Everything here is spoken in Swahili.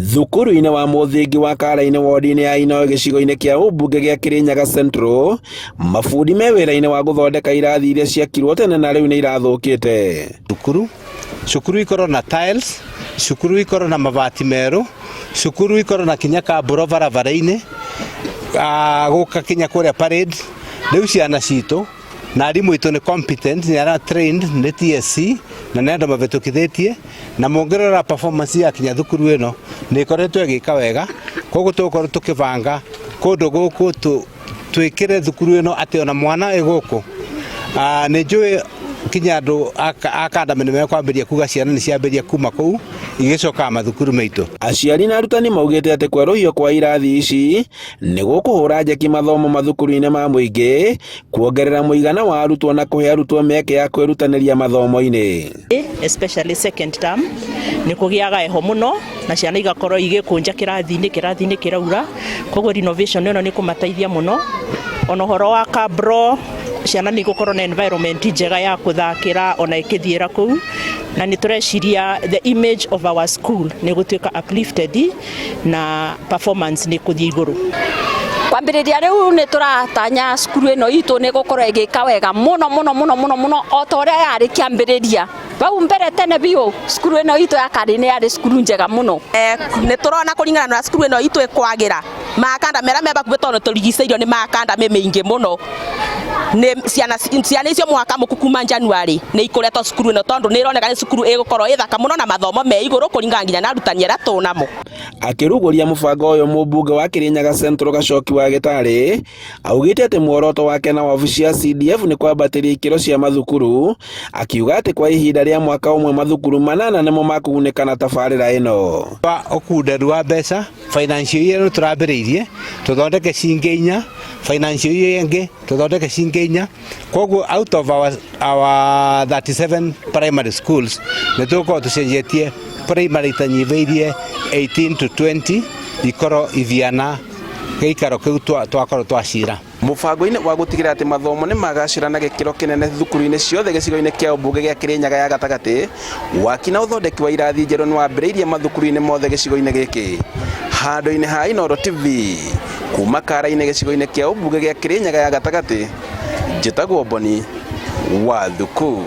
Thukuru-inĩ wa mũthingi wa Kara-inĩ wodi-inĩ ya Ino gĩcigo-inĩ kĩa ũmbunge gĩa Kirinyaga Central, mabundi me wĩra-inĩ wa gũthondeka irathi iria ciakirwo tene na rĩu nĩ irathũkĩte. Cukuru ikorwo na tiles, cukuru ikorwo na mabati merũ, cukuru ikorwo na kinya kambũro barabara-inĩ, gũka kinya kũrĩa parade. Rĩu ciana citũ na arimũ itũ nĩ competent, nĩ ara trained nĩ TSC na nĩ andũ mabĩtũkithĩtie, na mongerera performance ya kinya thukuru ĩno nĩ ĩkoretwo ĩgĩka wega. Koguo tũgũkorwo tũkĩbanga kũndũ gũkũ twĩkĩre thukuru ĩno atĩ ona mwana gũkũ nĩ njũĩ kinya andũ akandamĩ nĩ mekwambĩria kuga ciana nĩ ciambĩria kuma kũu igĩcoka mathukuru maitũ. Aciari na arutani maugĩte atĩ kwerũhio kwa irathi ici nĩ gũkũhũra njeki mathomo mathukuru-inĩ ma mũingĩ, kuongerera mũigana wa arutwo na kũhe arutwo mĩeke ya kwĩrutanĩria mathomo-inĩ. Especially second term nĩ kũgĩaga heho mũno na ciana igakorwo igĩkũnja kĩrathi-inĩ kĩraura, koguo renovation ĩno nĩ kũmateithia mũno. Ona ũhoro wa kabro, ciana nĩ gũkorwo na environment njega ya kũthakĩra ona ikĩthiĩra kũu, na nĩ tũreciria the image of our school nĩ gũtuĩka uplifted na performance nĩ kũthiĩ igũrũ. Kwambĩrĩria rĩu nĩ tũratanya cukuru ĩno itũ nĩ gũkorwo ĩgĩka wega mũno o ta ũrĩa yarĩ kĩambĩrĩria. Bau mbere tene biũ cukuru ĩno itũ ya Kara nĩ yarĩ cukuru njega mũno. Nĩ tũrona kũringana na cukuru ĩno itũ ĩkwagĩra, makanda mera meba kubĩtwo nĩ tũrigicĩirio nĩ makanda mĩingĩ mũno. Ciana icio mwaka mũku kuma January nĩ ikoretwo cukuru ĩno tondũ nĩ ironeka nĩ cukuru ĩgũkorwo ĩthaka mũno na mathomo me igũrũ kũringana nginya na arutani arĩa tũnamo. Akĩrugũria mũbango ũyũ mũmbunge wa Kirinyaga Central Gacoki wa Gĩtarĩ augĩte atĩ muoroto wake na wabici ya CDF nĩ kwambatĩria ikĩro cia mathukuru, akiuga atĩ kwa ihinda rĩa mwaka ũmwe mathukuru 8 nĩmo makũgunĩka na tabarĩra ĩno. Ũkunderu wa mbeca financial year tũrambĩrĩirie tũthondeke ciingĩ 4, financial year ĩngĩ tũthondeke ciingĩ 4. Koguo out of our 37 primary schools nĩ tũgũkorwo tũcenjetie primary tanyivĩirie 18 to 20 ikorwo ithiana gĩikaro kĩu twakorwo twacira. Mũbango-inĩ wa gũtigĩrĩra atĩ mathomo nĩ magacĩra na gĩkĩro kĩnene thukuru-inĩ ciothe gĩcigo-inĩ kĩa ũmbunge gĩa Kirinyaga ya gatagatĩ, waki na ũthondeki wa irathi njerũ nĩ wambĩrĩirie mathukuru-inĩ mothe gĩcigo-inĩ gĩkĩ. Handũ-inĩ ha Inooro TV kuma Kara-inĩ gĩcigo-inĩ kĩa ũmbunge gĩa Kirinyaga ya gatagatĩ, njĩtagwo Boni wa Thuku.